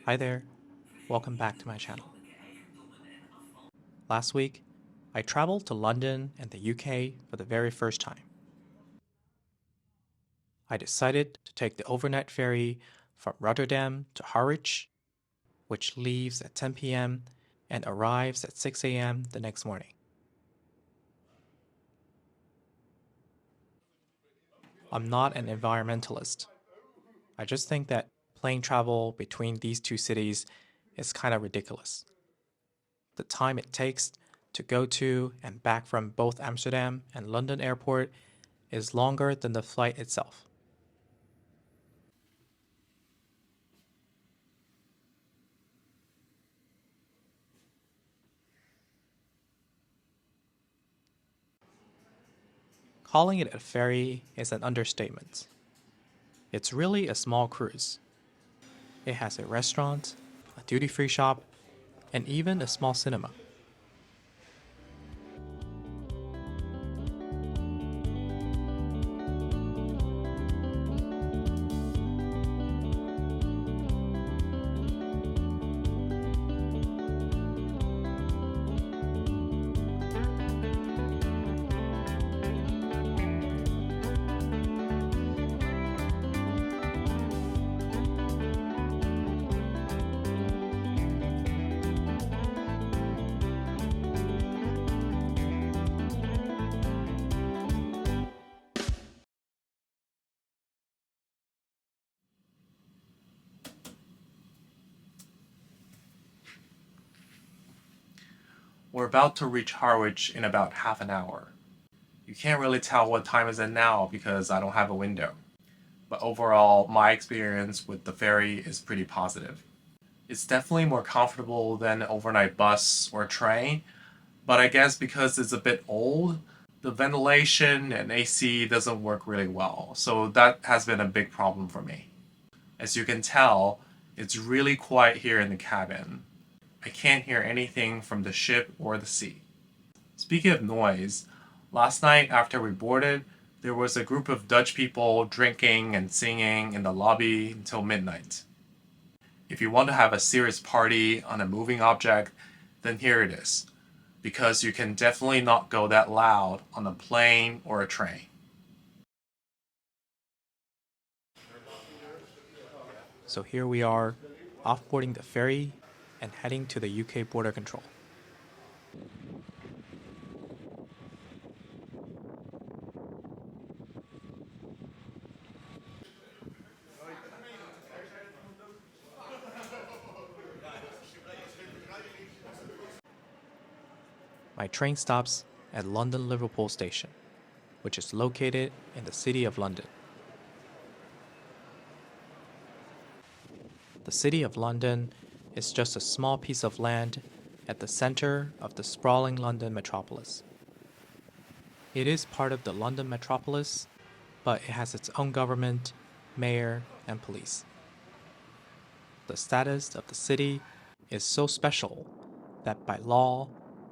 Hi there, welcome back to my channel. Last week, I traveled to London and the UK for the very first time. I decided to take the overnight ferry from Rotterdam to Harwich, which leaves at 10 p.m. and arrives at 6 a.m. the next morning. I'm not an environmentalist. I just think that plane travel between these two cities is kind of ridiculous. The time it takes to go to and back from both Amsterdam and London airport is longer than the flight itself. Calling it a ferry is an understatement. It's really a small cruise. It has a restaurant, a duty-free shop, and even a small cinema. We're about to reach Harwich in about half an hour. You can't really tell what time is it now because I don't have a window. But overall, my experience with the ferry is pretty positive. It's definitely more comfortable than an overnight bus or train, but I guess because it's a bit old, the ventilation and AC doesn't work really well, so that has been a big problem for me. As you can tell, it's really quiet here in the cabin. I can't hear anything from the ship or the sea. Speaking of noise, last night after we boarded, there was a group of Dutch people drinking and singing in the lobby until midnight. If you want to have a serious party on a moving object, then here it is, because you can definitely not go that loud on a plane or a train. So here we are, off-boarding the ferry and heading to the UK border control. My train stops at London Liverpool Station, which is located in the City of London. The City of London is just a small piece of land at the center of the sprawling London metropolis. It is part of the London metropolis, but it has its own government, mayor, and police. The status of the city is so special that by law,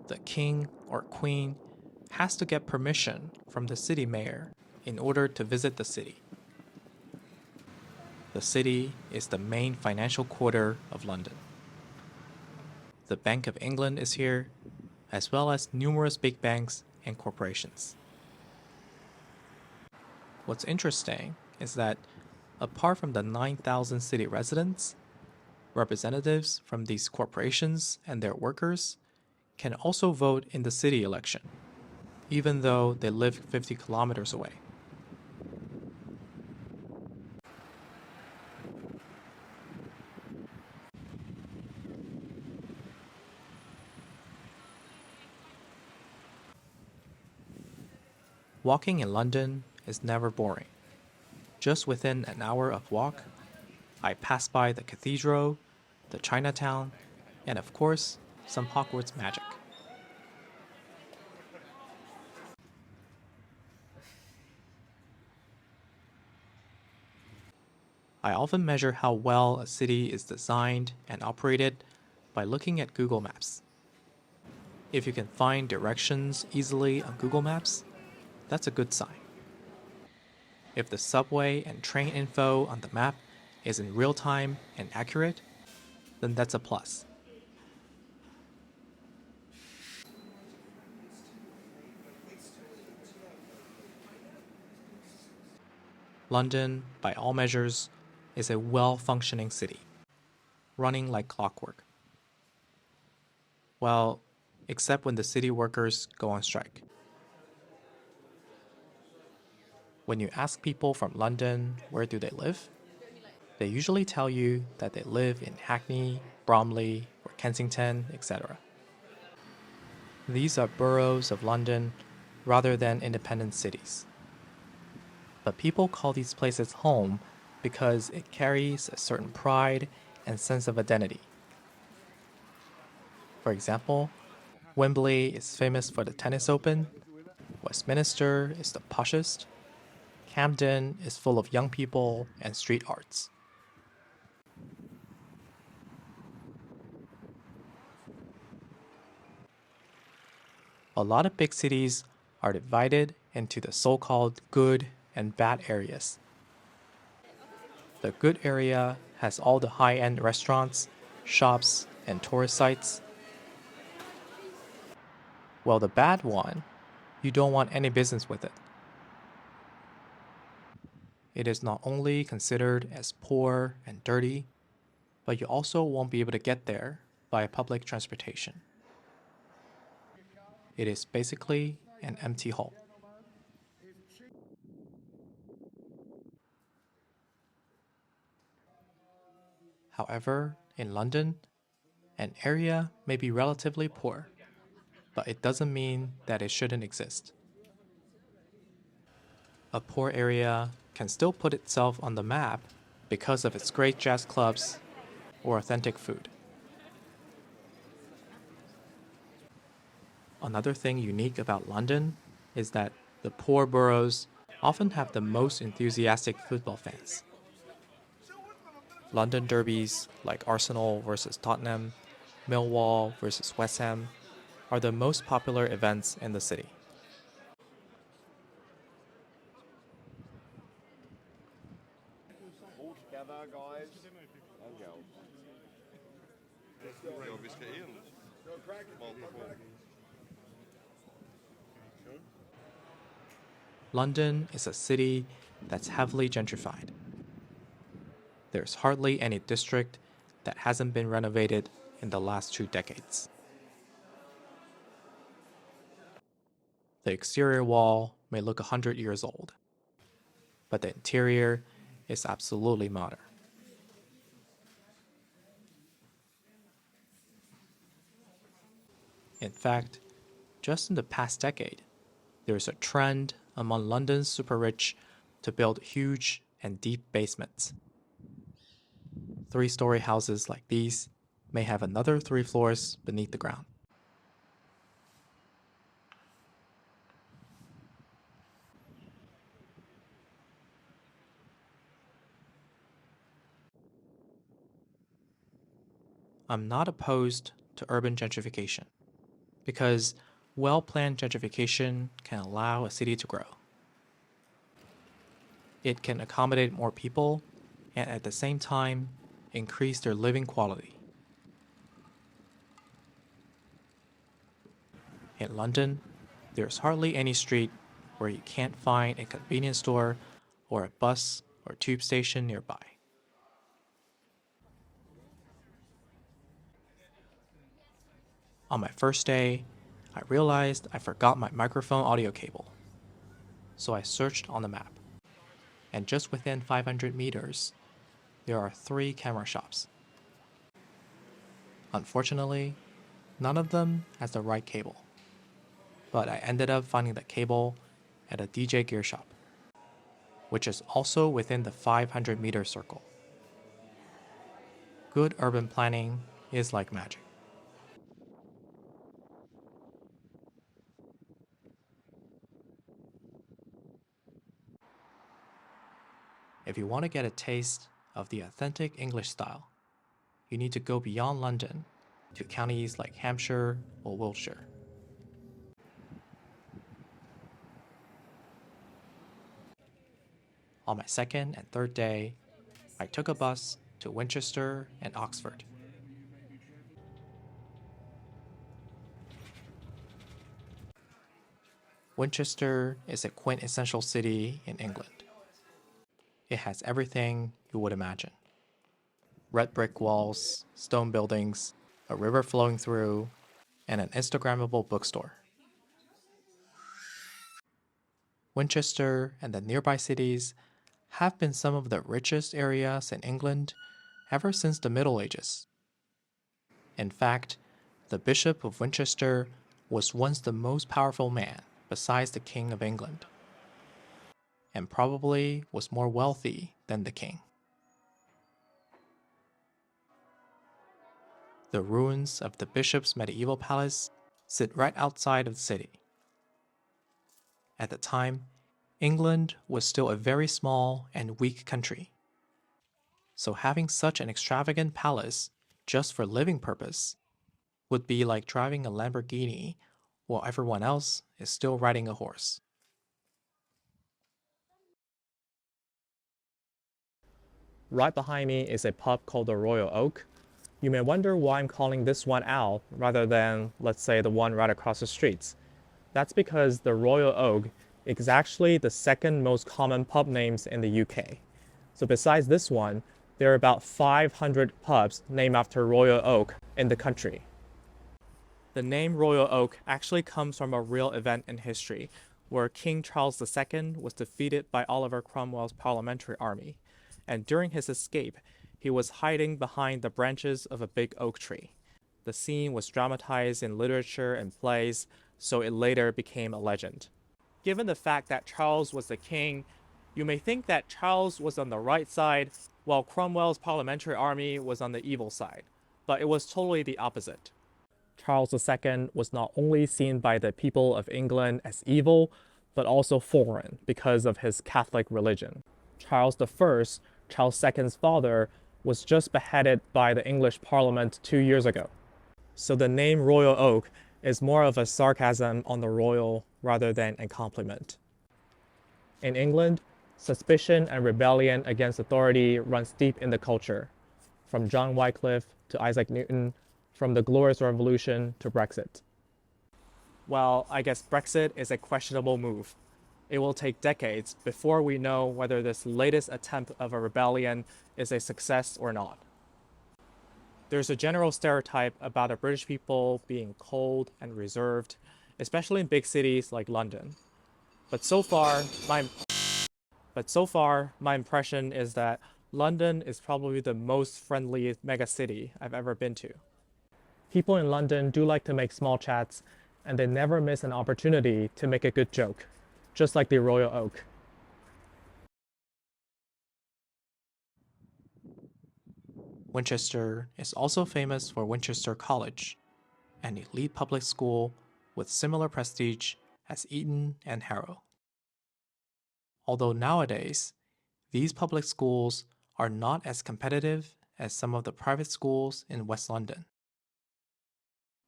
the king or queen has to get permission from the city mayor in order to visit the city. The city is the main financial quarter of London. The Bank of England is here, as well as numerous big banks and corporations. What's interesting is that apart from the 9,000 city residents, representatives from these corporations and their workers can also vote in the city election, even though they live 50 kilometers away. Walking in London is never boring. Just within an hour of walk, I pass by the cathedral, the Chinatown, and of course, some Hogwarts magic. I often measure how well a city is designed and operated by looking at Google Maps. If you can find directions easily on Google Maps, that's a good sign. If the subway and train info on the map is in real time and accurate, then that's a plus. London, by all measures, is a well-functioning city, running like clockwork. Well, except when the city workers go on strike. When you ask people from London where do they live, they usually tell you that they live in Hackney, Bromley, or Kensington, etc. These are boroughs of London rather than independent cities. But people call these places home because it carries a certain pride and sense of identity. For example, Wembley is famous for the tennis open, Westminster is the poshest, Camden is full of young people and street arts. A lot of big cities are divided into the so-called good and bad areas. The good area has all the high-end restaurants, shops, and tourist sites. While the bad one, you don't want any business with it. It is not only considered as poor and dirty, but you also won't be able to get there by public transportation. It is basically an empty hole. However, in London, an area may be relatively poor, but it doesn't mean that it shouldn't exist. A poor area can still put itself on the map because of its great jazz clubs or authentic food. Another thing unique about London is that the poor boroughs often have the most enthusiastic football fans. London derbies like Arsenal versus Tottenham, Millwall versus West Ham are the most popular events in the city. All together, guys and girls. London is a city that's heavily gentrified. There's hardly any district that hasn't been renovated in the last 2 decades. The exterior wall may look 100 years old, but the interior is absolutely modern. In fact, just in the past decade, there's a trend among London's super rich to build huge and deep basements. 3-story houses like these may have another 3 floors beneath the ground. I'm not opposed to urban gentrification because well-planned gentrification can allow a city to grow. It can accommodate more people and at the same time increase their living quality. In London, there's hardly any street where you can't find a convenience store or a bus or tube station nearby. On my first day, I realized I forgot my microphone audio cable. So I searched on the map. And just within 500 meters, there are 3 camera shops. Unfortunately, none of them has the right cable. But I ended up finding the cable at a DJ gear shop, which is also within the 500-meter circle. Good urban planning is like magic. If you want to get a taste of the authentic English style, you need to go beyond London to counties like Hampshire or Wiltshire. On my second and third day, I took a bus to Winchester and Oxford, Winchester is a quintessential city in England. It has everything you would imagine: red brick walls, stone buildings, a river flowing through, and an Instagrammable bookstore. Winchester and the nearby cities have been some of the richest areas in England ever since the Middle Ages. In fact, the Bishop of Winchester was once the most powerful man besides the King of England, and probably was more wealthy than the king. The ruins of the bishop's medieval palace sit right outside of the city. At the time, England was still a very small and weak country. So having such an extravagant palace just for living purpose would be like driving a Lamborghini while everyone else is still riding a horse. Right behind me is a pub called the Royal Oak. You may wonder why I'm calling this one out rather than, let's say, the one right across the street. That's because the Royal Oak is actually the second most common pub names in the UK. So besides this one, there are about 500 pubs named after Royal Oak in the country. The name Royal Oak actually comes from a real event in history, where King Charles II was defeated by Oliver Cromwell's parliamentary army, and during his escape, he was hiding behind the branches of a big oak tree. The scene was dramatized in literature and plays, so it later became a legend. Given the fact that Charles was the king, you may think that Charles was on the right side, while Cromwell's parliamentary army was on the evil side, but it was totally the opposite. Charles II was not only seen by the people of England as evil, but also foreign because of his Catholic religion. Charles I, Charles II's father, was just beheaded by the English Parliament 2 years ago. So the name Royal Oak is more of a sarcasm on the royal rather than a compliment. In England, suspicion and rebellion against authority runs deep in the culture, from John Wycliffe to Isaac Newton, from the Glorious Revolution to Brexit. Well, I guess Brexit is a questionable move. It will take decades before we know whether this latest attempt of a rebellion is a success or not. There's a general stereotype about the British people being cold and reserved, especially in big cities like London. But so far, my impression is that London is probably the most friendly megacity I've ever been to. People in London do like to make small chats, and they never miss an opportunity to make a good joke, just like the Royal Oak. Winchester is also famous for Winchester College, an elite public school with similar prestige as Eton and Harrow. Although nowadays, these public schools are not as competitive as some of the private schools in West London.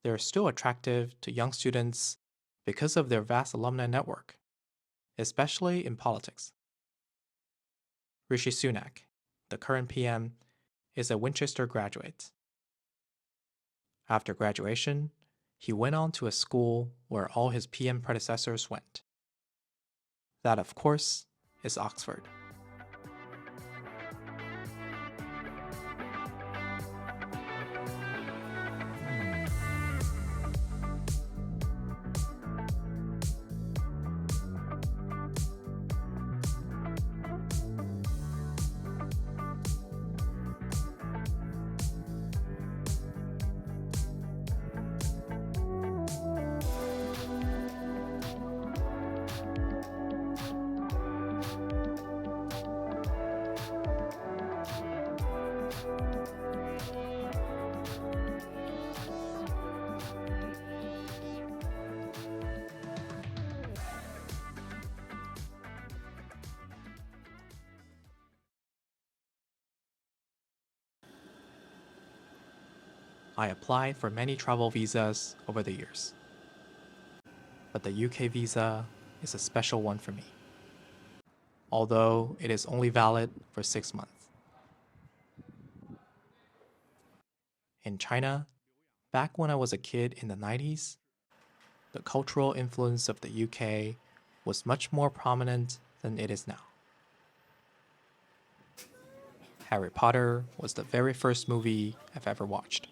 They're still attractive to young students because of their vast alumni network, especially in politics. Rishi Sunak, the current PM, is a Winchester graduate. After graduation, he went on to a school where all his PM predecessors went. That, of course, is Oxford. I applied for many travel visas over the years, but the UK visa is a special one for me, although it is only valid for 6 months. In China, back when I was a kid in the 90s, the cultural influence of the UK was much more prominent than it is now. Harry Potter was the very first movie I've ever watched.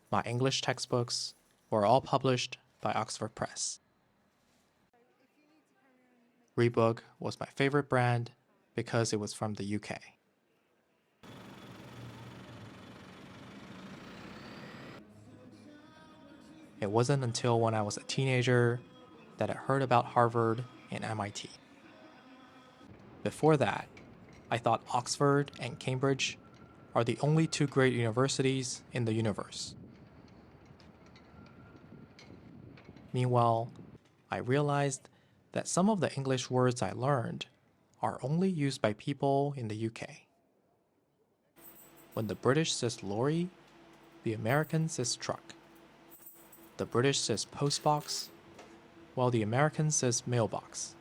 My English textbooks were all published by Oxford Press. Reebok was my favorite brand because it was from the UK. It wasn't until when I was a teenager that I heard about Harvard and MIT. Before that, I thought Oxford and Cambridge are the only two great universities in the universe. Meanwhile, I realized that some of the English words I learned are only used by people in the UK. When the British says lorry, the American says truck. The British says postbox, while the American says mailbox.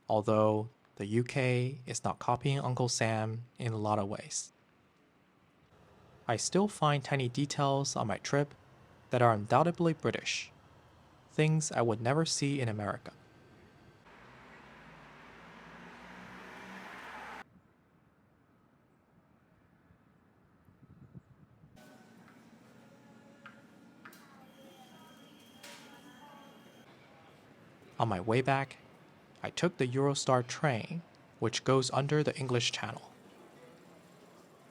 Although the UK is not copying Uncle Sam in a lot of ways. I still find tiny details on my trip that are undoubtedly British, things I would never see in America. On my way back, I took the Eurostar train, which goes under the English Channel.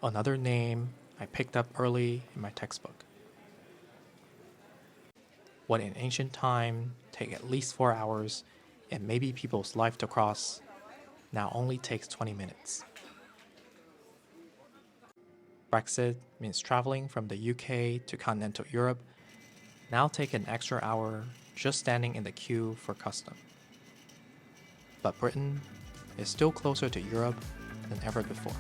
Another name I picked up early in my textbook. What in ancient time take at least 4 hours and maybe people's life to cross, now only takes 20 minutes. Brexit means traveling from the UK to continental Europe now take an extra hour just standing in the queue for custom. But Britain is still closer to Europe than ever before.